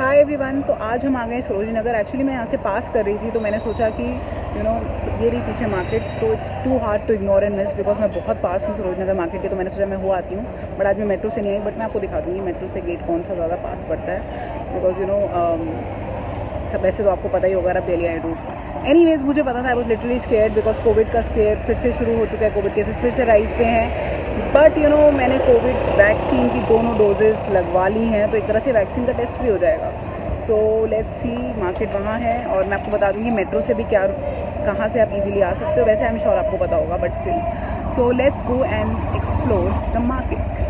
Hi everyone. तो आज हम आ गए सरोजनी नगर। एक्चुअली मैं यहाँ से पास कर रही थी तो मैंने सोचा कि ये रही पीछे मार्केट, तो it's too hard to ignore and miss because मैं बहुत पास हूँ सरोजनी नगर मार्केट के। तो मैंने सोचा मैं हो आती हूँ, बट आज मैं मेट्रो से नहीं आई। बट मैं आपको दिखा दूँगी मेट्रो से गेट कौन सा ज़्यादा पास पड़ता है, बिकॉज सब वैसे तो आपको पता ही होगा अब डेली आई डू। एनीवेज मुझे पता था, I was literally scared because Covid का स्केयर फिर से शुरू हो चुका है, कोविड केसेस फिर से राइज पे हैं। बट मैंने कोविड वैक्सीन की दोनों डोजेज़ लगवा ली हैं, तो एक तरह से वैक्सीन का टेस्ट भी हो जाएगा। सो लेट्स सी, मार्केट वहाँ है और मैं आपको बता दूँगी मेट्रो से भी कहाँ से आप इजीली आ सकते हो। वैसे आई एम श्योर आपको पता होगा, but still so let's go and explore the market.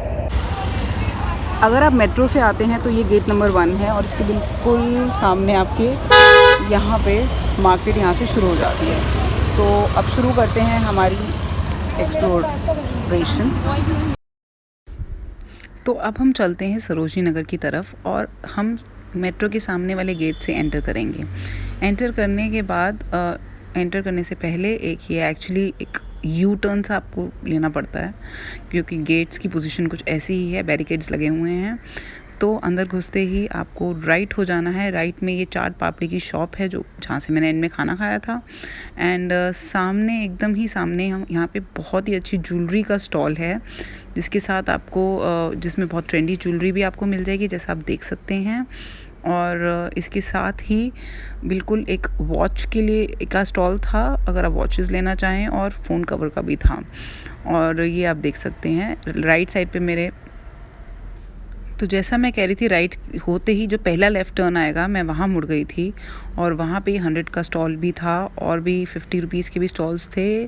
अगर आप मेट्रो से आते हैं तो ये गेट नंबर 1 है और इसके बिल्कुल सामने आपके यहाँ पे मार्केट यहाँ से शुरू हो जाती है। तो अब शुरू करते हैं हमारी एक्सप्लोरेशन। तो अब हम चलते हैं सरोजनी नगर की तरफ और हम मेट्रो के सामने वाले गेट से एंटर करेंगे। एंटर करने के बाद एंटर करने से पहले एक यू टर्न सा आपको लेना पड़ता है, क्योंकि गेट्स की पोजीशन कुछ ऐसी ही है, बैरिकेड्स लगे हुए हैं। तो अंदर घुसते ही आपको राइट हो जाना है। राइट में ये चाट पापड़ी की शॉप है जहाँ से मैंने इनमें खाना खाया था। एंड सामने एकदम ही सामने हम यहाँ पे बहुत ही अच्छी ज्वेलरी का स्टॉल है, जिसके साथ आपको जिसमें बहुत ट्रेंडी ज्वेलरी भी आपको मिल जाएगी, जैसा आप देख सकते हैं। और इसके साथ ही बिल्कुल एक वॉच के लिए का स्टॉल था, अगर आप वॉचेस लेना चाहें, और फ़ोन कवर का भी था। और ये आप देख सकते हैं राइट साइड पे मेरे। तो जैसा मैं कह रही थी, राइट होते ही जो पहला लेफ़्ट टर्न आएगा मैं वहाँ मुड़ गई थी, और वहाँ पे 100 का स्टॉल भी था और भी 50 रुपीज़ के भी स्टॉल्स थे।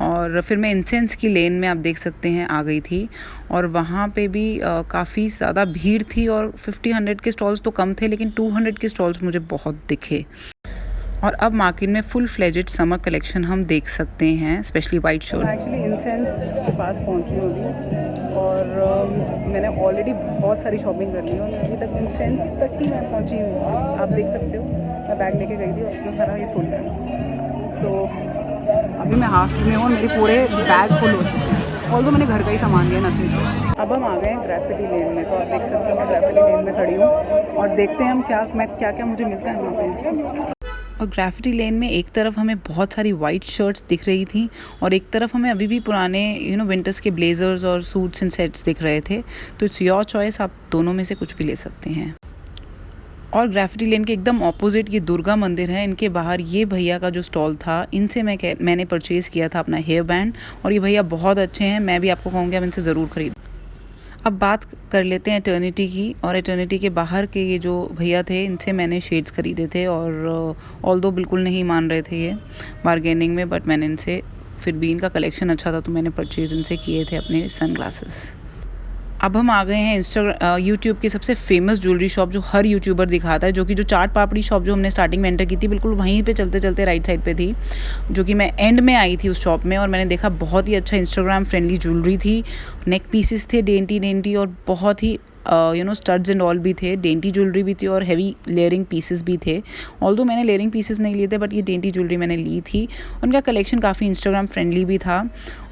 और फिर मैं इंसेंस की लेन में आप देख सकते हैं आ गई थी, और वहाँ पे भी काफ़ी ज़्यादा भीड़ थी। और 50-100 के स्टॉल्स तो कम थे, लेकिन 200 के स्टॉल्स मुझे बहुत दिखे। और अब मार्केट में फुल फ्लेजेड समर कलेक्शन हम देख सकते हैं, specially white shirt. Actually incense के पास पहुँची होगी और मैंने ऑलरेडी बहुत सारी शॉपिंग कर ली है और अभी तक इंसेंस तक ही मैं पहुँची हूँ। आप देख सकते हो मैं बैग लेके गई थी और इतना सारा ये फुल है। सो अभी मैं हाफ में हूँ और मेरे पूरे बैग फुल हो चुके हैं, और तो मैंने घर का ही सामान लिया नथिंग। अब हम आ गए हैं ग्रेफिटी लेन में। तो आप देख सकते हो मैं ग्रेफिटी लेन में खड़ी हूँ और देखते हैं हम क्या क्या मुझे मिलता है यहाँ पे। और ग्रेफिटी लेन में एक तरफ हमें बहुत सारी वाइट शर्ट्स दिख रही थी और एक तरफ हमें अभी भी पुराने विंटर्स के ब्लेजर्स और सूट्स एंड सेट्स दिख रहे थे। तो इट्स योर चॉइस, आप दोनों में से कुछ भी ले सकते हैं। और ग्रेफिटी लेन के एकदम ऑपोजिट ये दुर्गा मंदिर है। इनके बाहर ये भैया का जो स्टॉल था, इनसे मैंने परचेज़ किया था अपना हेयर बैंड, और ये भैया बहुत अच्छे हैं। मैं भी आपको कहूँगी आप इनसे ज़रूर खरीदें। अब बात कर लेते हैं एटर्निटी की। और एटर्निटी के बाहर के ये जो भैया थे, इनसे मैंने शेड्स खरीदे थे, और ऑल्दो बिल्कुल नहीं मान रहे थे ये बारगेनिंग में, बट मैंने इनसे फिर भी, इनका कलेक्शन अच्छा था तो मैंने परचेज़ इनसे किए थे अपने सनग्लासेस। अब हम आ गए हैं यूट्यूब की सबसे फेमस ज्वेलरी शॉप, जो हर यूट्यूबर दिखाता है, जो कि जो चाट पापड़ी शॉप जो हमने स्टार्टिंग में एंटर की थी, बिल्कुल वहीं पे चलते चलते राइट साइड पे थी, जो कि मैं एंड में आई थी उस शॉप में। और मैंने देखा बहुत ही अच्छा इंस्टाग्राम फ्रेंडली ज्वेलरी थी, नेक पीसेस थे डेंटी और बहुत ही स्टड्स एंड ऑल भी थे, डेंटी ज्वेलरी भी थी और हैवी लेयरिंग पीसेस भी थे। ऑल्दो मैंने लेयरिंग पीसेस नहीं लिए थे, बट ये डेंटी ज्वेलरी मैंने ली थी। उनका कलेक्शन काफ़ी इंस्टाग्राम फ्रेंडली भी था,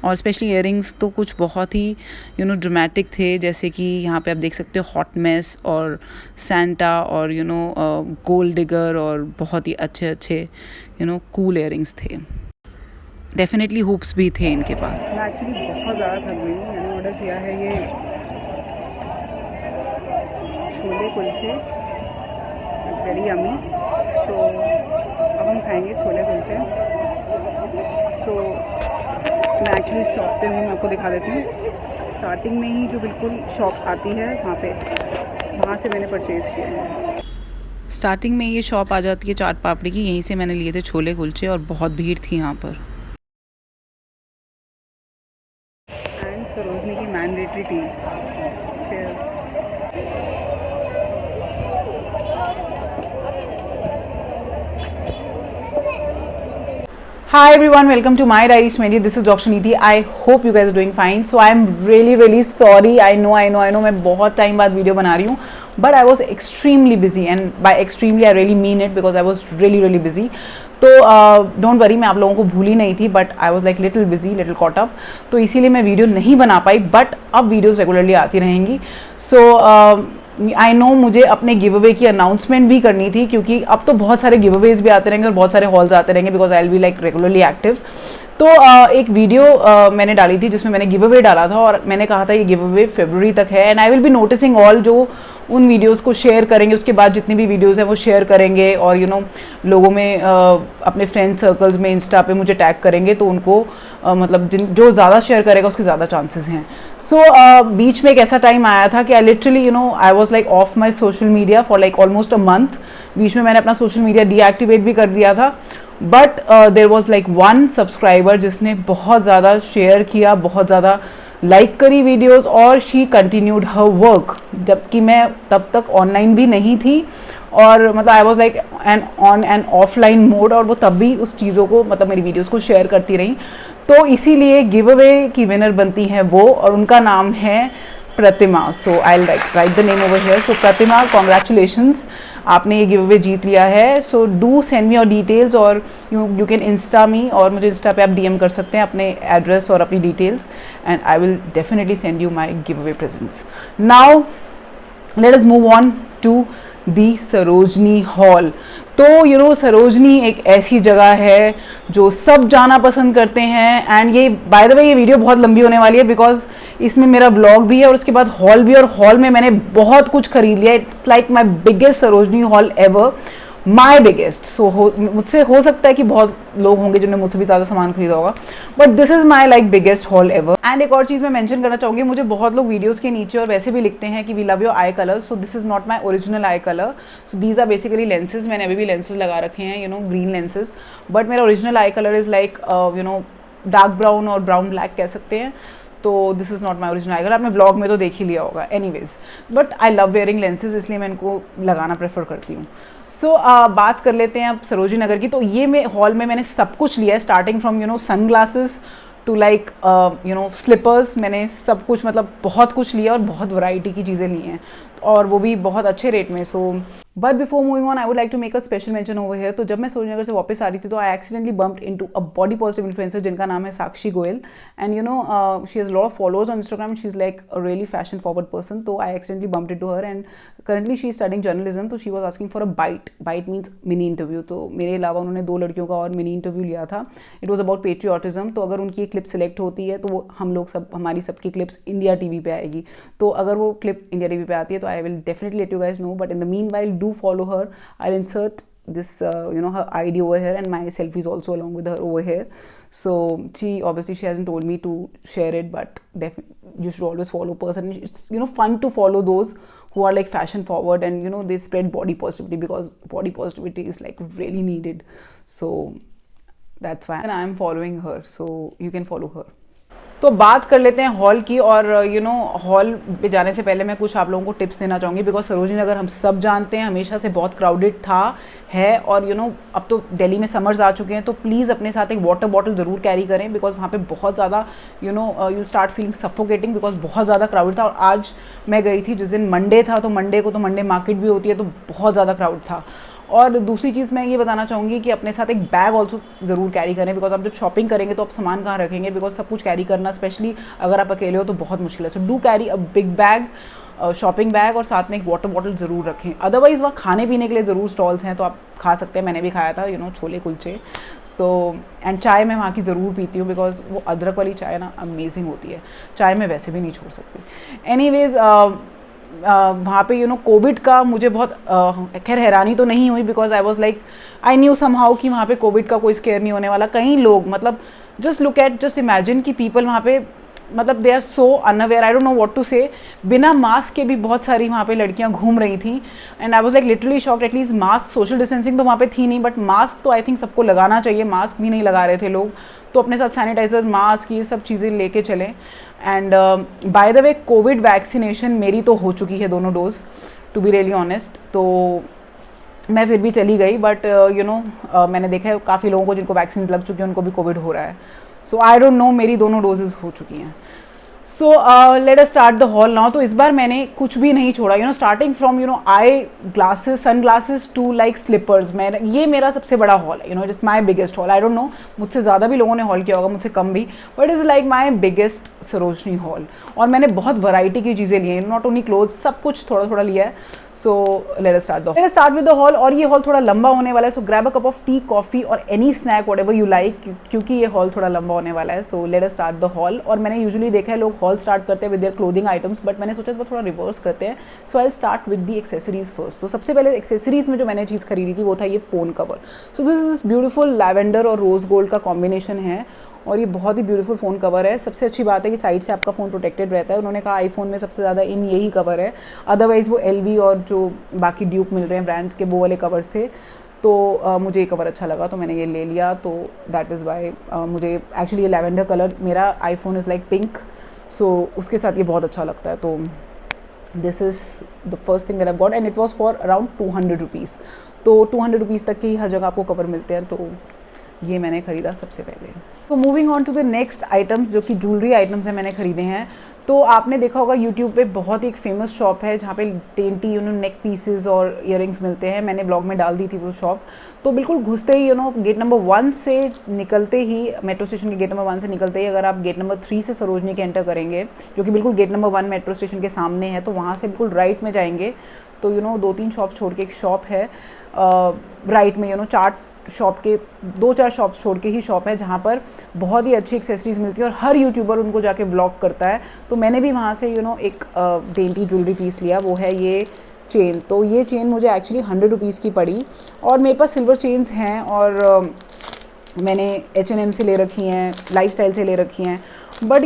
और स्पेशली इयरिंग्स तो कुछ बहुत ही ड्रामेटिक थे, जैसे कि यहाँ पे आप देख सकते हो हॉट मेस और सेंटा और गोल्ड डिगर, और बहुत ही अच्छे कूल इयरिंग्स थे। डेफिनेटली हुप्स भी थे इनके पास। मैं एक्चुअली बहुत ज़्यादा थक गई हूँ। मैंने ऑर्डर किया है ये छोले कुलचे, वेरी यम्मी। तो अब हम खाएंगे छोले कुलचे। सो मैं एक्चुअली शॉप पे हूँ, मैं आपको दिखा देती हूँ। स्टार्टिंग में ही जो बिल्कुल शॉप आती है वहाँ से मैंने परचेज़ किया है। स्टार्टिंग में ये शॉप आ जाती है चाट पापड़ी की, यहीं से मैंने लिए थे छोले कुलचे, और बहुत भीड़ थी यहाँ पर। एंड सरोजनी की mandatory T. Cheers. Hi everyone, welcome to my Diary Media. This is Dr. Nidhi. I hope you guys are doing fine. So I am really sorry. I know मैं बहुत टाइम बाद वीडियो बना रही हूँ, but I was extremely busy, and by extremely I really mean it because I was really really busy. तो don't worry, मैं आप लोगों को भूली नहीं थी, but I was like little busy, little caught up, तो इसीलिए मैं वीडियो नहीं बना पाई. बट अब वीडियोज़ रेगुलरली आती रहेंगी. सो आई नो मुझे अपने गिव अवे की अनाउंसमेंट भी करनी थी, क्योंकि अब तो बहुत सारे गिव अवेज भी आते रहेंगे और बहुत सारे हॉल्स आते रहेंगे, because I will be like regularly active. तो एक वीडियो मैंने डाली थी जिसमें मैंने गिव अवे डाला था, और मैंने कहा था ये गिव अवे फरवरी तक है, and I will be noticing all जो उन वीडियोस को शेयर करेंगे, उसके बाद जितनी भी वीडियोस हैं वो शेयर करेंगे, और यू नो लोगों में अपने फ्रेंड सर्कल्स में इंस्टा पे मुझे टैग करेंगे, तो उनको मतलब जो ज़्यादा शेयर करेगा उसके ज़्यादा चांसेस हैं. सो बीच में एक ऐसा टाइम आया था कि I literally you know I was like off my social media for like almost a month. बीच में मैंने अपना सोशल मीडिया डीएक्टिवेट भी कर दिया था. But there was like one subscriber जिसने बहुत ज़्यादा शेयर किया, बहुत ज़्यादा लाइक करी वीडियोस, और शी कंटिन्यूड हर वर्क, जबकि मैं तब तक ऑनलाइन भी नहीं थी, और मतलब आई was like an on an offline mode, और वो तब भी उस चीज़ों को मतलब मेरी वीडियोस को शेयर करती रही. तो इसीलिए गिव अवे की विनर बनती हैं वो, और उनका नाम है Pratima. So I will write the name over here. So Pratima, congratulations, आपने ये गिव अवे जीत लिया है. So do send me your details, और यू कैन इंस्टा मी, और मुझे इंस्टा पे आप डीएम कर सकते हैं अपने एड्रेस और अपनी details, and I will definitely send you my giveaway presents. Now let us move on to the Sarojini haul. तो यू नो सरोजनी एक ऐसी जगह है जो सब जाना पसंद करते हैं, एंड ये बाय द वे ये वीडियो बहुत लंबी होने वाली है, बिकॉज इसमें मेरा व्लॉग भी है और उसके बाद हॉल भी, और हॉल में मैंने बहुत कुछ खरीद लिया. It's like my biggest Sarojini haul ever, my biggest. So मुझसे हो सकता है कि बहुत लोग होंगे जिन्होंने मुझसे भी ज़्यादा सामान खरीदा होगा, but this is my like biggest hall ever. And एक और चीज़ मैं मेंशन करना चाहूँगी, मुझे बहुत लोग वीडियोस के नीचे और वैसे भी लिखते हैं कि we love your eye colour. So this is not my original eye colour. So these are basically lenses. मैंने अभी भी लेंसेज लगा रखे हैं, you know green lenses, but मेरा original eye colour is like you know dark brown और brown black कह सकते हैं. तो this is not my original eye colour. आपने व्लॉग में तो देख ही लिया होगा. Anyways, but I love wearing lenses, इसलिए मैं इनको लगाना प्रेफर करती हूँ. सो बात कर लेते हैं अब सरोजनी नगर की. तो ये मैं हॉल में मैंने सब कुछ लिया है, starting from you know sunglasses to like you know slippers. मैंने सब कुछ मतलब बहुत कुछ लिया और बहुत वैरायटी की चीज़ें ली हैं, और वो भी बहुत अच्छे रेट में. So but before moving on I would like to make a special mention over here. तो जब मैं सरोजनी नगर से वापस आ रही थी तो I accidentally bumped into a body positive influencer जिनका नाम है Sakshi Goyal, and you know she has lot of followers on Instagram. She is like a really fashion forward person. तो I accidentally bumped into her, and currently she is studying journalism. तो she was asking for a bite means mini interview. तो मेरे अलावा उन्होंने 2 लड़कियों का और mini interview लिया था. It was about patriotism. तो अगर उनकी एक क्लिप सेलेक्ट होती है तो हम लोग सब हमारी सबकी क्लिप्स इंडिया टीवी पे आएगी. तो अगर वो क्लिप इंडिया टीवी पे आती है तो I will definitely let you guys know. But in the meanwhile do follow her. I'll insert this you know her ID over here, and my selfies also along with her over here. So she hasn't told me to share it, but you should always follow person. It's you know fun to follow those who are like fashion forward, and you know they spread body positivity, because body positivity is like really needed. So that's why, and I am following her, so you can follow her. तो बात कर लेते हैं hall की. और you know hall पे जाने से पहले मैं कुछ आप लोगों को टिप्स देना चाहूँगी, बिकॉज सरोजनी नगर हम सब जानते हैं हमेशा से बहुत क्राउडेड था है, और यू नो अब तो दिल्ली में समर्स आ चुके हैं. तो प्लीज़ अपने साथ एक वाटर बॉटल ज़रूर कैरी करें, बिकॉज वहाँ पे बहुत ज़्यादा you know you start feeling suffocating, because बहुत ज़्यादा क्राउड था. और आज मैं गई थी जिस दिन मंडे था, तो मंडे को तो मंडे मार्केट भी होती है, तो बहुत ज़्यादा क्राउड था. और दूसरी चीज़ मैं ये बताना चाहूँगी कि अपने साथ एक बैग ऑल्सो ज़रूर कैरी करें, बिकॉज आप जब शॉपिंग करेंगे तो आप सामान कहाँ रखेंगे, बिकॉज सब कुछ कैरी करना स्पेशली अगर आप अकेले हो तो बहुत मुश्किल है. So do carry a big bag, shopping bag, और साथ में एक वाटर बॉटल ज़रूर रखें. अदरवाइज़ वहाँ खाने पीने के लिए ज़रूर स्टॉल्स हैं, तो आप खा सकते हैं. मैंने भी खाया था you know chole kulche. So and चाय मैं वहाँ की ज़रूर पीती हूँ, बिकॉज वो अदरक वाली चाय ना अमेजिंग होती है. चाय मैं वैसे भी नहीं छोड़ सकती. एनीवेज वहाँ पे यू नो कोविड का मुझे बहुत खैर हैरानी तो नहीं हुई, because I was like I knew somehow कि वहाँ पे कोविड का कोई स्केयर नहीं होने वाला. कई लोग मतलब जस्ट इमेजिन कि पीपल वहाँ पे मतलब they are so unaware, I don't know what to say. बिना मास्क के भी बहुत सारी वहाँ पे लड़कियाँ घूम रही थी, and I was like literally shocked. At least mask, social distancing तो वहाँ पे थी नहीं, बट मास्क तो आई थिंक सबको लगाना चाहिए. मास्क भी नहीं लगा रहे थे लोग, तो अपने साथ सैनिटाइजर, मास्क, ये सब चीज़ें लेके चलें. And by the way Covid vaccination मेरी तो हो चुकी है दोनों dose, to be really honest. तो मैं फिर भी चली गई, बट यू नो मैंने देखा है काफ़ी लोगों को जिनको वैक्सीन लग चुकी है उनको भी कोविड हो रहा है. सो आई डोंट नो, मेरी दोनों डोजेज़ हो चुकी हैं. So let us start the haul now. तो इस बार मैंने कुछ भी नहीं छोड़ा, starting from eye glasses, sunglasses to like slippers. ये मेरा सबसे बड़ा हॉल है, it's my biggest haul. I don't know, मुझसे ज़्यादा भी लोगों ने हॉल किया होगा, मुझसे कम भी, but is like my biggest Sarojini hall. और मैंने बहुत वैरायटी की चीज़ें ली हैं, नॉट ओनली क्लोथ्स, सब कुछ थोड़ा थोड़ा लिया है। So let us start with the haul. और ये हॉल थोड़ा लंबा होने वाला है, so grab a cup of tea, coffee और any snack whatever you like, क्योंकि ये हॉल थोड़ा लंबा होने वाला है। So let us start the haul. और मैंने यूजुअली देखा है लोग हॉल स्टार्ट करते हैं with their clothing items, but मैंने सोचा इस बार थोड़ा रिवर्स करते हैं। So I start with the accessories first. तो सबसे पहले एक्सेसरीज में जो मैंने चीज़ खरीदी थी वो था ये phone cover. So this beautiful lavender और रोज़ गोल्ड का कॉम्बिनेशन है, और ये बहुत ही ब्यूटीफुल फ़ोन कवर है। सबसे अच्छी बात है कि साइड से आपका फ़ोन प्रोटेक्टेड रहता है। उन्होंने कहा आईफोन में सबसे ज़्यादा इन यही कवर है, अदरवाइज़ वो एलवी और जो बाकी ड्यूप मिल रहे हैं ब्रांड्स के वो वाले कवर्स थे। तो मुझे ये कवर अच्छा लगा तो मैंने ये ले लिया। तो दैट इज़ वाई मुझे एक्चुअली ये लैवेंडर कलर, मेरा आईफोन इज़ लाइक पिंक, सो उसके साथ ये बहुत अच्छा लगता है। तो this is the first thing that I got, and it was for around 200 rupees. तो 200 रुपीज़ तक के ही हर जगह आपको कवर मिलते हैं, तो ये मैंने ख़रीदा सबसे पहले। तो moving on to the next items, जो कि ज्वेलरी आइटम्स हैं, मैंने ख़रीदे हैं। तो आपने देखा होगा यूट्यूब पे बहुत ही एक फेमस शॉप है जहाँ पे डेंटी नेक पीसेस और इयररिंग्स मिलते हैं। मैंने ब्लॉग में डाल दी थी वो शॉप। तो बिल्कुल घुसते ही गेट नंबर 1 से निकलते ही, मेट्रो स्टेशन के गेट नंबर 1 से निकलते ही अगर आप गेट नंबर 3 से सरोजनी के एंटर करेंगे, जो कि बिल्कुल गेट नंबर 1 मेट्रो स्टेशन के सामने है, तो वहाँ से बिल्कुल राइट में जाएंगे तो 2-3 शॉप छोड़ के एक शॉप है राइट में, 2-4 शॉप्स छोड़ के ही शॉप है जहाँ पर बहुत ही अच्छी एक्सेसरीज़ मिलती है और हर यूट्यूबर उनको जाके व्लॉग करता है। तो मैंने भी वहाँ से एक डेंटी ज्वेलरी पीस लिया, वो है ये चेन। तो ये चेन मुझे एक्चुअली 100 रुपीज़ की पड़ी, और मेरे पास सिल्वर चेन्स हैं और मैंने H&M से ले रखी हैं, लाइफस्टाइल से ले रखी हैं। बट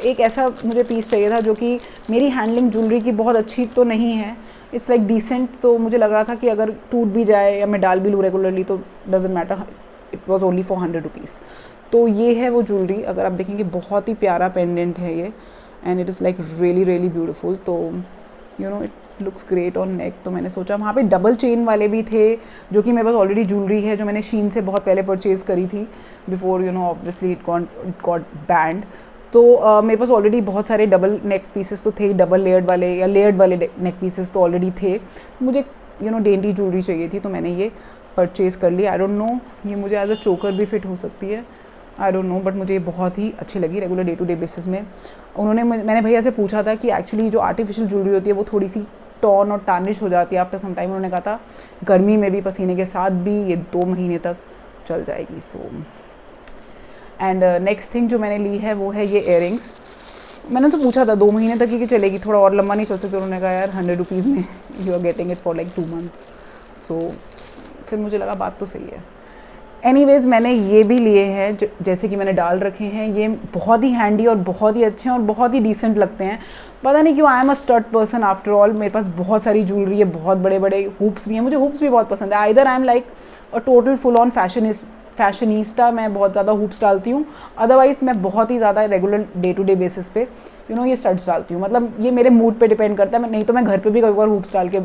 एक ऐसा मुझे पीस चाहिए था जो कि मेरी हैंडलिंग ज्वेलरी की बहुत अच्छी तो नहीं है, इट्स लाइक डिसेंट। तो मुझे लग रहा था कि अगर टूट भी जाए या मैं डाल भी लूँ रेगुलरली तो doesn't matter, it was only for 100 rupees. तो ये है वो ज्वेलरी, अगर आप देखेंगे बहुत ही प्यारा पेंडेंट है ये, and it is like really really beautiful. तो it looks great on neck. तो मैंने सोचा, वहाँ पे डबल चेन वाले भी थे जो कि मेरे पास ऑलरेडी ज्वेलरी है, जो मैंने शीन से बहुत पहले परचेज़ करी थी before obviously it got banned. तो मेरे पास ऑलरेडी बहुत सारे डबल नेक पीसेस तो थे, डबल लेयर्ड वाले या लेयर्ड वाले नेक पीसेस तो ऑलरेडी थे। मुझे डेंटी ज्वेलरी चाहिए थी, तो मैंने ये परचेज़ कर लिया। आई डोंट नो, ये मुझे एज अ चोकर भी फिट हो सकती है, आई डोंट नो, बट मुझे ये बहुत ही अच्छी लगी regular day to day basis में। मैंने भैया से पूछा था कि एक्चुअली जो आर्टिफिशियल ज्वेलरी होती है वो थोड़ी सी टॉर्न और टार्निश हो जाती है आफ्टर सम टाइम। उन्होंने कहा था गर्मी में भी, पसीने के साथ भी ये 2 महीने तक चल जाएगी। सो एंड नेक्स्ट थिंग जो मैंने ली है वो है ये इयररिंग्स। मैंने उनसे पूछा था 2 महीने तक ही चलेगी, थोड़ा और लंबा नहीं चल सकती। उन्होंने कहा यार 100 रुपीज़ में you are getting it for like 2 months. So फिर मुझे लगा बात तो सही है। एनीवेज़ मैंने ये भी लिए हैं, जैसे कि मैंने डाल रखे हैं। ये बहुत ही हैंडी और बहुत ही अच्छे हैं और बहुत ही डिसेंट लगते हैं। पता नहीं क्यों, आई am a stud person after all. मेरे पास बहुत सारी ज्वेलरी है, बहुत बड़े बड़े हुप्स भी हैं, मुझे हुप्स भी बहुत पसंद है। Either I am like a total full on fashionista, मैं बहुत ज़्यादा हुप्स डालती हूँ, अदरवाइज़ मैं बहुत ही ज़्यादा regular day to day basis पे ये स्टड्स डालती हूँ। मतलब ये मेरे मूड पे डिपेंड करता है, नहीं तो मैं घर पे भी कई बार हुप्स डाल के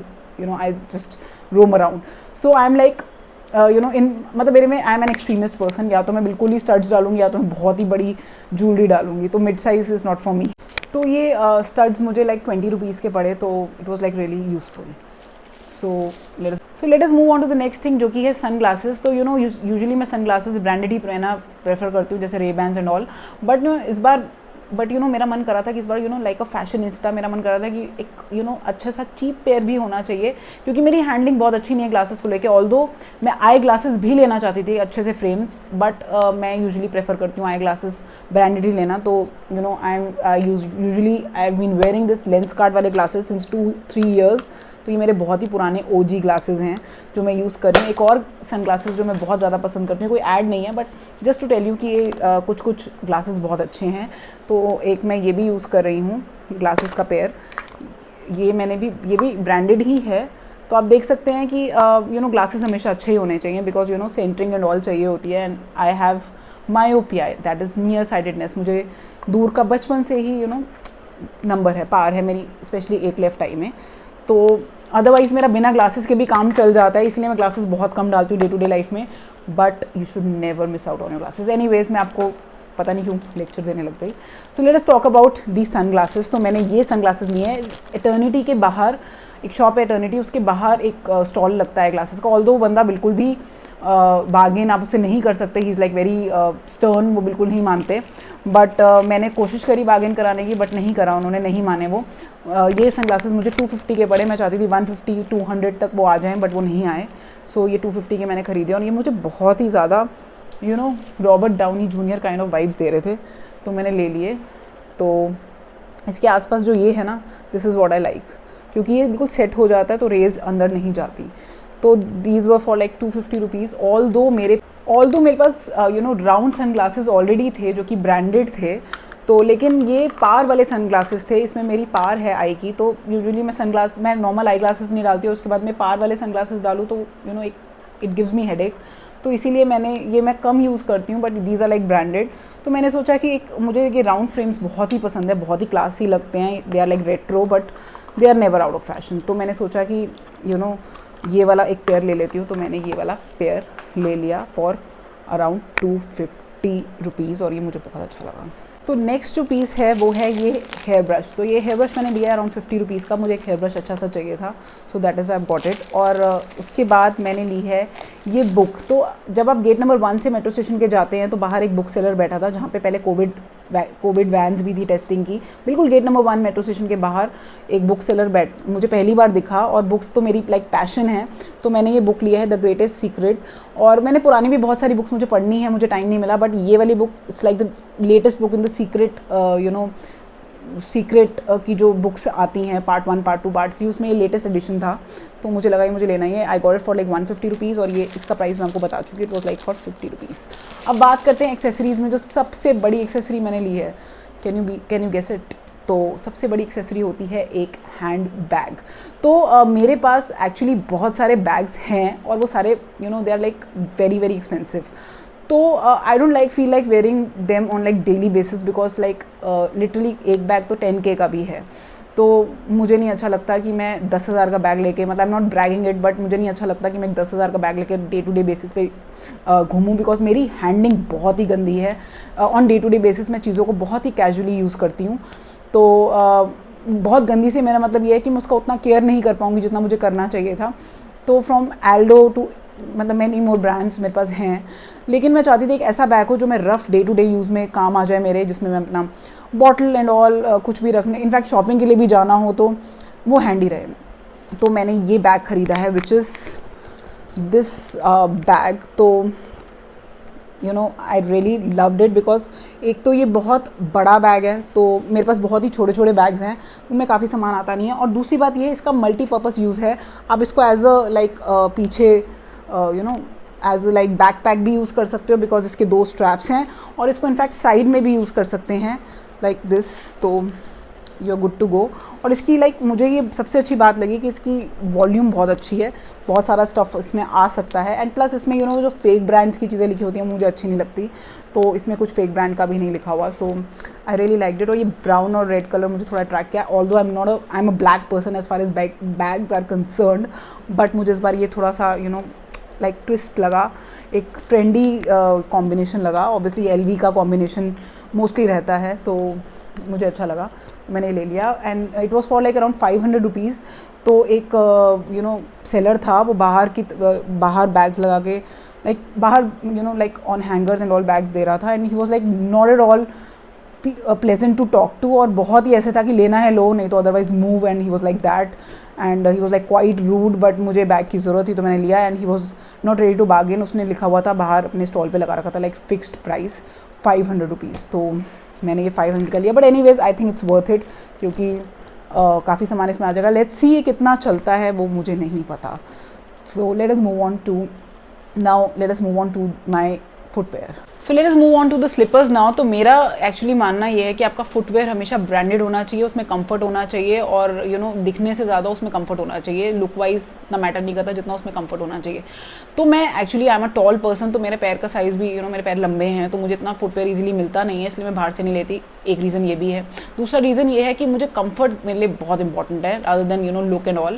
I just roam around. So I am like मतलब मेरे में I am an extremist person, या तो मैं बिल्कुल ही स्टड्स डालूंगी या तो मैं बहुत ही बड़ी ज्वेलरी डालूंगी, तो mid size is not for me. तो ये स्टड्स मुझे लाइक 20 रुपीज़ के पड़े, तो it was like really useful. So let us move on to the next thing, जो कि है सन ग्लासेस। तो यूजुअली मैं सन ग्लासेस ब्रांडेड ही पहनना प्रेफर करती हूँ, जैसे Ray-Bans एंड ऑल। बट मेरा मन करा था कि इस बार लाइक अ फैशनिस्टा, मेरा मन करा था कि एक अच्छा सा चीप पेयर भी होना चाहिए, क्योंकि मेरी हैंडलिंग बहुत अच्छी नहीं है ग्लासेस को लेके। ऑल्दो मैं आई ग्लासेस भी लेना चाहती थी अच्छे से फ्रेम्स, बट मैं यूजुअली प्रेफर करती हूँ आई ग्लासेस ब्रांडेड ही लेना। तो I have been wearing this Lenskart वाले ग्लासेस सिंस 2-3 ईयर्स। तो ये मेरे बहुत ही पुराने OG ग्लासेस हैं जो मैं यूज़ कर रही हूँ। एक और सन ग्लासेस जो मैं बहुत ज़्यादा पसंद करती हूँ, कोई ऐड नहीं है, but just to tell you कि ये कुछ ग्लासेस बहुत अच्छे हैं। तो एक मैं ये भी यूज़ कर रही हूँ ग्लासेस का पेयर, ये भी ब्रांडेड ही है। तो आप देख सकते हैं कि ग्लासेस हमेशा अच्छे ही होने चाहिए, बिकॉज सेंटरिंग एंड ऑल चाहिए होती है। And I have myopia, that is near sightedness. मुझे दूर का बचपन से ही नंबर है, पार है मेरी, स्पेशली एक लेफ्ट आई में। तो अदरवाइज़ मेरा बिना ग्लासेस के भी काम चल जाता है, इसलिए मैं ग्लासेस बहुत कम डालती हूँ डे टू डे लाइफ में। But you should never miss out on your glasses. Anyways मैं आपको पता नहीं क्यों लेक्चर देने लग गई। So let us talk about the sunglasses. तो मैंने ये सन ग्लासेस लिए हैं। एटर्निटी के बाहर एक शॉप है एटर्निटी, उसके बाहर एक स्टॉल लगता है ग्लासेस का। ऑल्दो बंदा बिल्कुल भी बार्गेन आप उससे नहीं कर सकते, he is like very stern, वो बिल्कुल नहीं मानते। बट मैंने कोशिश करी बार्गेन कराने की, बट नहीं करा, उन्होंने नहीं माने वो। ये सन ग्लासेस मुझे 250 के पड़े। मैं चाहती थी 150 200 तक वो आ जाएँ, बट वो नहीं आए। सो ये 250 के मैंने खरीदे और ये मुझे बहुत ही ज़्यादा Robert Downey Junior kind of vibes दे रहे थे, तो मैंने ले लिए। तो इसके आसपास जो ये है ना, this is what I like, क्योंकि ये बिल्कुल सेट हो जाता है तो रेज अंदर नहीं जाती। तो these were for like 250 rupees. All दो मेरे पास राउंड सन ग्लासेस ऑलरेडी थे जो कि ब्रांडेड थे, तो लेकिन ये पार वाले सन ग्लासेस थे। इसमें मेरी पार है आई की, तो यूजुअली मैं नॉर्मल आई ग्लासेस नहीं डालती हूँ, उसके बाद मैं पार वाले सन ग्लासेस डालूँ तो इट गिव्स मी हेडेक। तो इसीलिए मैं कम यूज़ करती हूँ, but these are like branded. तो मैंने सोचा कि मुझे ये राउंड फ्रेम्स बहुत ही पसंद है, बहुत ही क्लासी लगते हैं। They are like retro but they are never out of fashion. तो मैंने सोचा कि ये वाला एक पेयर ले लेती हूँ, तो मैंने ये वाला पेयर ले लिया फॉर अराउंड 250 रुपीज़ और ये मुझे बहुत अच्छा लगा। तो नेक्स्ट जो पीस है वो है ये हेयर ब्रश। तो ये हेयर ब्रश मैंने लिया है अराउंड 50 रुपीज़ का। मुझे एक हेयर ब्रश अच्छा सा चाहिए था, so that is why I got it. और उसके बाद मैंने ली है ये बुक। तो जब आप गेट नंबर 1 से मेट्रो स्टेशन के जाते हैं तो बाहर एक बुक सेलर बैठा था, जहाँ पे पहले कोविड वैन्स भी थी टेस्टिंग की। बिल्कुल गेट नंबर 1 मेट्रो स्टेशन के बाहर एक बुक सेलर मुझे पहली बार दिखा, और बुक्स तो मेरी लाइक पैशन है। तो मैंने ये बुक लिया है, द ग्रेटेस्ट सीक्रेट। और मैंने पुरानी भी बहुत सारी बुक्स मुझे पढ़नी है, मुझे टाइम नहीं मिला, बट ये वाली book it's like the latest book in the secret की जो बुक्स आती हैं, पार्ट 1 पार्ट 2 पार्ट 3, उसमें ये लेटेस्ट एडिशन था। तो मुझे लगा ये मुझे लेना ही है। I got it for like 150 rupees और ये इसका प्राइस मैं आपको बता चुकी, it was like for 50 rupees. अब बात करते हैं एक्सेसरीज़ में। जो सबसे बड़ी एक्सेसरी मैंने ली है, कैन यू गेस इट? तो सबसे बड़ी एक्सेसरी होती है एक हैंड बैग। तो मेरे पास एक्चुअली बहुत सारे बैग्स हैं और वो सारे they are like very very expensive. तो I don't feel like wearing them on like daily basis, because like literally एक बैग तो 10K का भी है। तो मुझे नहीं अच्छा लगता कि मैं 10,000 का बैग लेके, मतलब I am not bragging it, but मुझे नहीं अच्छा लगता कि मैं 10,000 का बैग लेके डे टू डे बेसिस पे घूमूं, बिकॉज मेरी हैंडलिंग बहुत ही गंदी है। On day to day basis मैं चीज़ों को बहुत ही कैजुअली यूज़ करती हूँ। तो बहुत गंदी से मेरा मतलब ये है कि मैं उसका उतना केयर नहीं कर पाऊँगी जितना मुझे करना चाहिए था। तो फ्रॉम एल्डो टू मतलब मैनी मोर ब्रांड्स मेरे पास हैं, लेकिन मैं चाहती थी एक ऐसा बैग हो जो मैं rough day to day use में काम आ जाए मेरे, जिसमें मैं अपना बॉटल एंड ऑल कुछ भी रखने, इनफैक्ट शॉपिंग के लिए भी जाना हो तो वो हैंडी रहे। तो मैंने ये बैग ख़रीदा है विच इज़ दिस बैग। तो I really loved it because एक तो ये बहुत बड़ा बैग है, तो मेरे पास बहुत ही छोटे छोटे बैग्स हैं, उनमें काफ़ी सामान आता नहीं है। और दूसरी बात ये है, इसका मल्टीपर्पज़ यूज़ है। आप इसको एज अ लाइक पीछे एज लाइक बैक पैक भी यूज़ कर सकते हो, बिकॉज इसके 2 स्ट्रैप्स हैं, और इसको इनफैक्ट साइड में भी यूज़ कर सकते हैं लाइक दिस। तो you are good to go. और इसकी लाइक मुझे ये सबसे अच्छी बात लगी कि इसकी वॉल्यूम बहुत अच्छी है, बहुत सारा स्टफ़ इसमें आ सकता है। एंड प्लस इसमें जो फेक ब्रांड्स की चीज़ें लिखी होती हैं मुझे अच्छी नहीं लगती, तो इसमें कुछ फेक ब्रांड का भी नहीं लिखा हुआ। सो आई रियली लाइक्ड इट। और ये ब्राउन और रेड कलर मुझे थोड़ा अट्रैक्ट किया, although I am a black person as far as bags are concerned, but मुझे इस बार ये थोड़ा सा लाइक ट्विस्ट लगा, एक ट्रेंडी कॉम्बिनेशन लगा। ऑब्वियसली LV का कॉम्बिनेशन मोस्टली रहता है, तो मुझे अच्छा लगा, मैंने ले लिया। And it was for like around 500 rupees. तो एक सेलर था, वो बाहर बैग्स लगा के लाइक बाहर like on hangers and all bags दे रहा था। And he was like not at all pleasant to talk to, और बहुत ही ऐसे था कि लेना है लो, नहीं तो otherwise move. And he was like that, and he was like quite rude, but मुझे बैग की ज़रूरत थी तो मैंने लिया। And he was not ready to bargain. उसने लिखा हुआ था बाहर अपने स्टॉल पे लगा रखा था लाइक फिक्स्ड प्राइस 500 रुपीज़। तो मैंने ये 500 का लिया, but anyways I think it's worth it, क्योंकि काफ़ी सामान इसमें आ जाएगा। लेट्स सी ये कितना चलता है वो मुझे नहीं पता। So let us move on to my footwear. So let us move on to the slippers now. तो मेरा एक्चुअली मानना ये है कि आपका फुटवेयर हमेशा ब्रांडेड होना चाहिए, उसमें कंफर्ट होना चाहिए, और दिखने से ज़्यादा उसमें कंफर्ट होना चाहिए। लुक वाइज इतना मैटर नहीं करता जितना उसमें कंफर्ट होना चाहिए। तो मैं actually I am a tall person, तो मेरे पैर का साइज़ भी मेरे पैर लंबे हैं, तो मुझे इतना फुटवेयर ईजिली मिलता नहीं है, इसलिए मैं बाहर से नहीं लेती। एक रीज़न ये भी है। दूसरा रीज़न ये है कि मुझे कंफर्ट मेरे लिए बहुत इंपॉर्टेंट है other than look and all.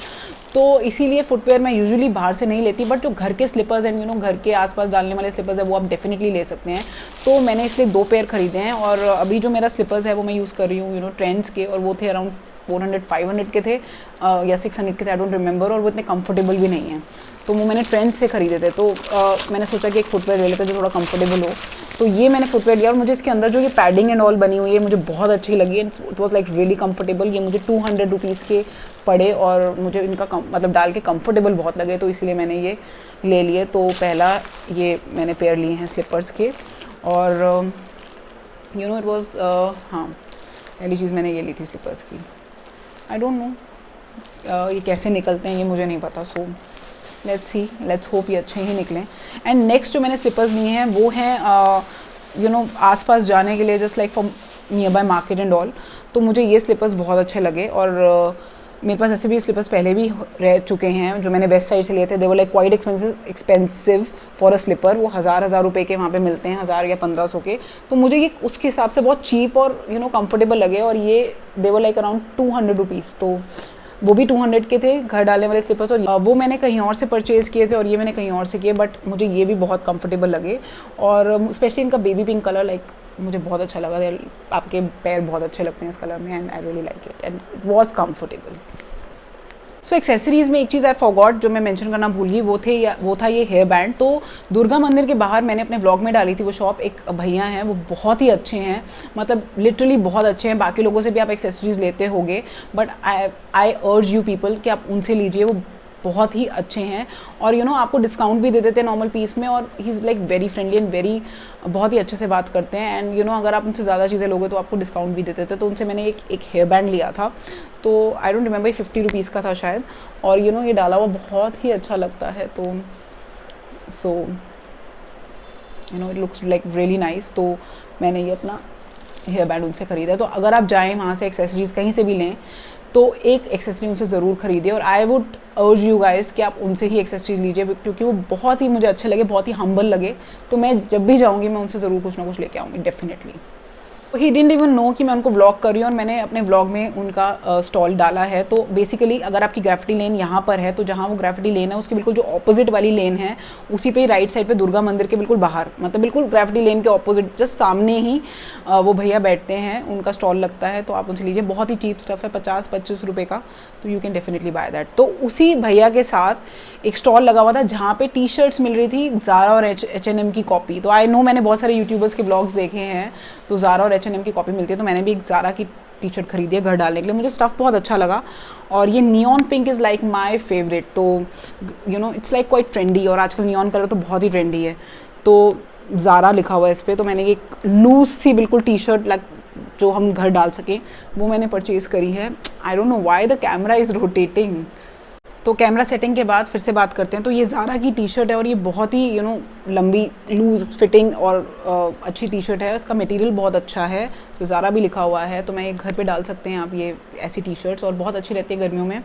तो इसीलिए फुटवेयर मैं यूजुअली बाहर से नहीं लेती, बट जो घर के स्लीपर्स एंड घर के आसपास डालने वाले स्लीपर्स है वो आप डेफिनेटली ले सकते हैं। सकते हैं, तो मैंने इसलिए 2 पेयर ख़रीदे हैं। और अभी जो मेरा स्लीपर्स है वो मैं यूज़ कर रही हूँ ट्रेंड्स के, और वो थे अराउंड 400-500 के थे या 600 के थे, आई डोंट रिमेंबर, और वो इतने कंफर्टेबल भी नहीं हैं, तो वो मैंने ट्रेंड्स से ख़रीदे थे। तो मैंने सोचा कि एक फुटवेयर ले लेते जो थोड़ा कंफर्टेबल हो, तो ये मैंने फुटवेयर लिया। और मुझे इसके अंदर जो ये पैडिंग एंड ऑल बनी हुई है मुझे बहुत अच्छी लगी, it was like really comfortable. ये मुझे 200 रुपीज़ के पड़े और मुझे इनका मतलब डाल के कंफर्टेबल बहुत लगे, तो इसलिए मैंने ये ले लिए। तो पहला ये मैंने पेयर लिए हैं स्लीपर्स के, और इट वॉज हाँ, पहली चीज़ मैंने ये ली थी स्लीपर्स की। आई डोंट नो ये कैसे निकलते हैं, ये मुझे नहीं पता, so let's see, let's hope ये अच्छे ही निकलें। एंड नेक्स्ट जो मैंने स्लीपर्स लिए हैं वो हैं आसपास जाने के लिए, just like for near by market and all. तो मुझे ये स्लीपर्स बहुत अच्छे लगे, और मेरे पास ऐसे भी स्लीपर्स पहले भी रह चुके हैं जो मैंने वेस्ट साइड से लिए थे। They were like quite expensive for a slipper, वो हज़ार रुपए के वहाँ पे मिलते हैं, 1000 या 1500 के। तो मुझे ये उसके हिसाब से बहुत चीप और कंफर्टेबल लगे, और ये दे वर लाइक अराउंड 200 रुपीज़, तो वो भी 200 के थे घर डालने वाले स्लीपर्स, और वो मैंने कहीं और से परचेज़ किए थे और ये मैंने कहीं और से किए, बट मुझे ये भी बहुत कंफर्टेबल लगे। और स्पेशली इनका बेबी पिंक कलर लाइक मुझे बहुत अच्छा लगा। आपके पैर बहुत अच्छे लगते हैं इस कलर में, and I really like it and it was comfortable. So accessories में एक चीज़ आई फॉरगॉट जो मैं मेंशन करना भूल गई, वो था ये हेयर बैंड। तो दुर्गा मंदिर के बाहर मैंने अपने व्लॉग में डाली थी वो शॉप, एक भैया हैं वो बहुत ही अच्छे हैं, मतलब लिटरली बहुत अच्छे हैं। बाकी लोगों से भी आप एक्सेसरीज़ लेते होगे, but I urge you people कि आप उनसे लीजिए, वो बहुत ही अच्छे हैं। और आपको डिस्काउंट भी दे देते हैं नॉर्मल पीस में, और he is like very friendly and very बहुत ही अच्छे से बात करते हैं। एंड अगर आप उनसे ज़्यादा चीज़ें लोगे तो आपको डिस्काउंट भी दे देते हैं। तो उनसे मैंने एक हेयर बैंड लिया था, तो आई डोंट रिमेंबर 50 रुपीज़ का था शायद, और ये डाला हुआ बहुत ही अच्छा लगता है। तो so it looks like really nice. तो मैंने ये अपना हेयर बैंड उनसे ख़रीदा है। तो अगर आप जाएँ वहाँ से एक्सेसरीज़ कहीं से भी लें तो एक एक्सेसरी उनसे ज़रूर खरीदिए, और I would urge you guys कि आप उनसे ही एक्सेसरीज लीजिए, क्योंकि वो बहुत ही मुझे अच्छे लगे, बहुत ही हम्बल लगे। तो मैं जब भी जाऊँगी मैं उनसे ज़रूर कुछ ना कुछ लेके आऊँगी definitely. He didn't even know कि मैं उनको व्लॉग कर रही हूँ, और मैंने अपने व्लॉग में उनका स्टॉल डाला है। तो बेसिकली अगर आपकी ग्राफिटी लेन यहाँ पर है, तो जहाँ वो ग्राफिटी लेन है उसके बिल्कुल जो ऑपोजिट वाली लेन है उसी पे ही राइट साइड पे दुर्गा मंदिर के बिल्कुल बाहर, मतलब बिल्कुल ग्राफिटी लेन के ऑपोजिट जस्ट सामने ही वो भैया बैठते हैं, उनका स्टॉल लगता है। तो आप उनसे लीजिए, बहुत ही चीप स्टफ़ है, 50-25 रुपये का, तो you can definitely by that. तो उसी भैया के साथ एक स्टॉल लगा हुआ था जहाँ पे टी शर्ट्स मिल रही थी ज़ारा और H&M की कॉपी। तो आई नो मैंने बहुत सारे यूट्यूबर्स के ब्लॉग्स देखे हैं, तो ज़ारा और H&M की कॉपी मिलती है, तो मैंने भी एक ज़ारा की टी शर्ट खरीदी है घर डालने के लिए। मुझे स्टफ़ बहुत अच्छा लगा, और ये neon pink is like my favourite. तो इट्स लाइक क्वाइट ट्रेंडी, और आजकल नियॉन कलर तो बहुत ही ट्रेंडी है। तो ज़ारा लिखा हुआ है इस पर, तो मैंने एक लूज सी बिल्कुल टी शर्ट लाइक जो हम घर डाल सकें वो मैंने परचेज़ करी है। आई don't know why the camera is rotating. तो कैमरा सेटिंग के बाद फिर से बात करते हैं। तो ये ज़ारा की टी शर्ट है, और ये बहुत ही लंबी लूज़ फिटिंग और अच्छी टी शर्ट है। इसका मटेरियल बहुत अच्छा है, तो ज़ारा भी लिखा हुआ है। तो मैं ये घर पे डाल सकते हैं आप ये ऐसी टी शर्ट्स, और बहुत अच्छी रहती है गर्मियों में।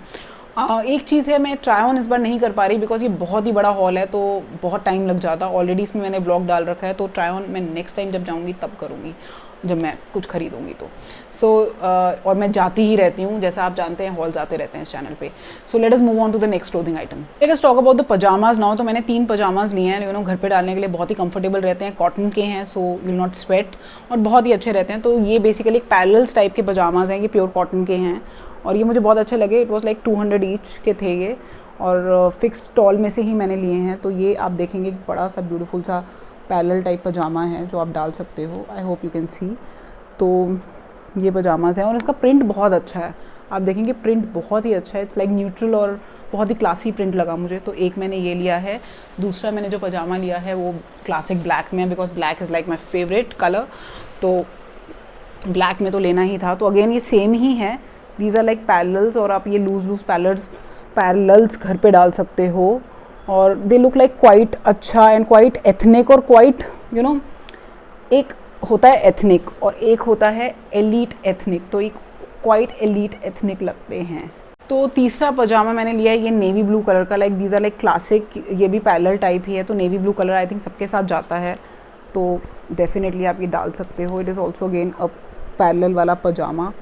एक चीज़ है, मैं ट्राई ऑन इस बार नहीं कर पा रही बिकॉज ये बहुत ही बड़ा हॉल है, तो बहुत टाइम लग जाता। ऑलरेडी इसमें मैंने ब्लॉग डाल रखा है, तो ट्राई ऑन मैं नेक्स्ट टाइम जब जाऊँगी तब करूँगी, जब मैं कुछ खरीदूँगी तो। और मैं जाती ही रहती हूँ, जैसा आप जानते हैं हॉल्स आते रहते हैं इस चैनल पे। So let us move on to the next clothing item. Let us talk about the pyjamas now. तो मैंने 3 पजामाज लिए हैं, घर पे डालने के लिए बहुत ही कंफर्टेबल रहते हैं, कॉटन के हैं, so you will not sweat, और बहुत ही अच्छे रहते हैं। तो ये बेसिकली एक पैरेलल्स टाइप के पजामाज हैं, ये प्योर कॉटन के हैं, और ये मुझे बहुत अच्छे लगे। इट वॉज लाइक 200 ईच के थे ये, और फिक्स स्टॉल में से ही मैंने लिए हैं। तो ये आप देखेंगे एक बड़ा सा ब्यूटीफुल सा पैरेलल टाइप पजामा है जो आप डाल सकते हो। I hope you can see. तो ये पजामाज हैं, और इसका प्रिंट बहुत अच्छा है, आप देखेंगे प्रिंट बहुत ही अच्छा है। इट्स लाइक न्यूट्रल और बहुत ही क्लासी प्रिंट लगा मुझे। तो एक मैंने ये लिया है। दूसरा मैंने जो पजामा लिया है वो क्लासिक ब्लैक में है, because black is like my favourite colour, तो ब्लैक में तो लेना ही था। तो अगेन ये सेम ही है, दीज आर लाइक पैरेलल्स, और आप ये लूज पैरेलल्स घर पे डाल सकते हो, और दे लुक लाइक क्वाइट अच्छा एंड क्वाइट एथनिक, और क्वाइट एक होता है एथनिक और एक होता है एलीट एथनिक, तो एक क्वाइट एलीट एथनिक लगते हैं। तो तीसरा पजामा मैंने लिया है ये नेवी ब्लू कलर का, like these are like classic, ये भी पैरेलल टाइप ही है। तो navy blue colour I think सबके साथ जाता है, तो डेफिनेटली आप ये डाल सकते हो। It is also again a parallel वाला पजामा।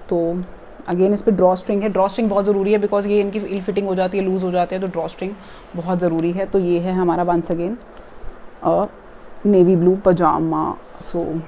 तो अगेन इस पर ड्रॉ स्ट्रिंग है, ड्रॉ स्ट्रिंग बहुत ज़रूरी है बिकॉज ये इनकी इल फिटिंग हो जाती है, लूज़ हो जाते हैं, तो ड्रॉ स्ट्रिंग बहुत ज़रूरी है। तो ये है हमारा once again navy blue pajama. So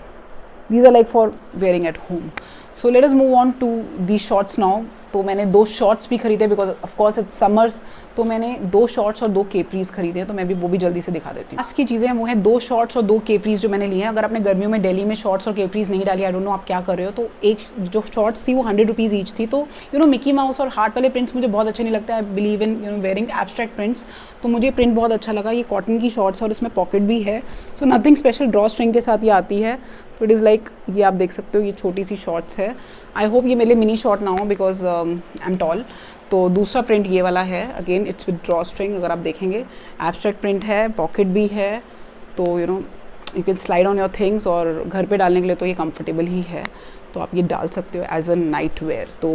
these are like for wearing at home. So let us move on to these shorts now. तो मैंने 2 शॉर्ट्स भी खरीदे because of course it's summers, तो मैंने 2 शॉर्ट्स और 2 केपरीज खरीदे हैं, तो मैं भी वो भी जल्दी से दिखा देती हूँ। आज की चीज़ें हैं वो है 2 शॉर्ट्स और 2 केपरीज जो मैंने लिए हैं। अगर आपने गर्मियों में दिल्ली में शॉर्ट्स और केपरीज नहीं डाली, आई डोंट नो आप क्या कर रहे हो। तो एक जो शॉर्ट्स थी वो 100 रुपीज़ ईच थी। तो मिकी माउस और हार्ट वाले प्रिंट्स मुझे बहुत अच्छे नहीं लगता। I believe in wearing abstract prints, तो मुझे प्रिंट बहुत अच्छा लगा। ये कॉटन की शॉर्ट्स और इसमें पॉकेट भी है, so nothing special, draw string के साथ ये आती है। तो इट इज़ लाइक ये आप देख सकते हो, ये छोटी सी शॉर्ट्स है। आई होप ये मेरे मिनी शॉर्ट ना हो बिकॉज आई एम टॉल। तो दूसरा प्रिंट ये वाला है, again it's with draw string. अगर आप देखेंगे एब्स्ट्रैक्ट प्रिंट है, पॉकेट भी है, तो you can slide on your things, और घर पे डालने के लिए तो ये कंफर्टेबल ही है, तो आप ये डाल सकते हो एज अ नाइट वेयर। तो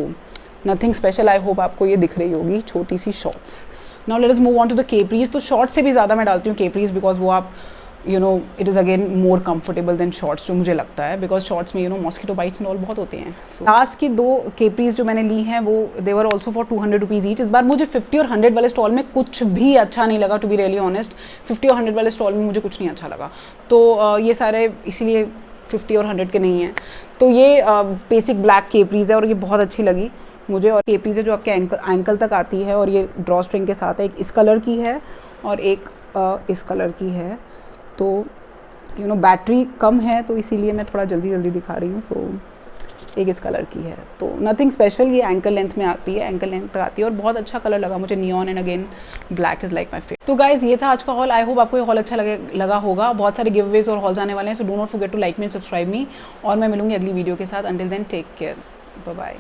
नथिंग स्पेशल। आई होप आपको ये दिख रही होगी छोटी सी shorts. Now let us move on to the capris. तो शॉर्ट्स से भी ज़्यादा मैं डालती हूँ केपरीज बिकॉज वो आप it is again more comfortable than shorts, जो मुझे लगता है, बिकॉज शॉर्ट्स में मॉस्किटो बाइट्स एंड ऑल बहुत होते हैं। लास्ट की 2 केपरीज जो मैंने ली हैं वो they were also for 200 rupees each. इस बार मुझे 50 और 100 वाले स्टॉल में कुछ भी अच्छा नहीं लगा, टू बी रियली ऑनेस्ट। 50 और 100 वाले स्टॉल में मुझे कुछ नहीं अच्छा लगा, तो ये सारे इसीलिए 50 और 100 के नहीं हैं। तो ये बेसिक ब्लैक केपरीज है और ये बहुत अच्छी लगी मुझे। और केपरीज है जो आपके एंकल तक आती है, और ये ड्रॉ स्ट्रिंग के साथ है। एक इस कलर की है और एक इस कलर की है। तो बैटरी कम है, तो इसीलिए मैं थोड़ा जल्दी जल्दी दिखा रही हूँ। सो एक इस कलर की है, तो नथिंग स्पेशल। ये एंकल लेंथ में आती है, एंकल लेंथ तक आती है, और बहुत अच्छा कलर लगा मुझे, neon, and again black is like my favourite. तो गाइज ये था आज का हॉल। आई होप आपको ये हॉल अच्छा लगा होगा। बहुत सारे गिव अवेज और हॉल्स आने वाले हैं, so do not forget to like me and subscribe me. और मैं मिलूंगी अगली वीडियो के साथ। Until then take care, bye bye.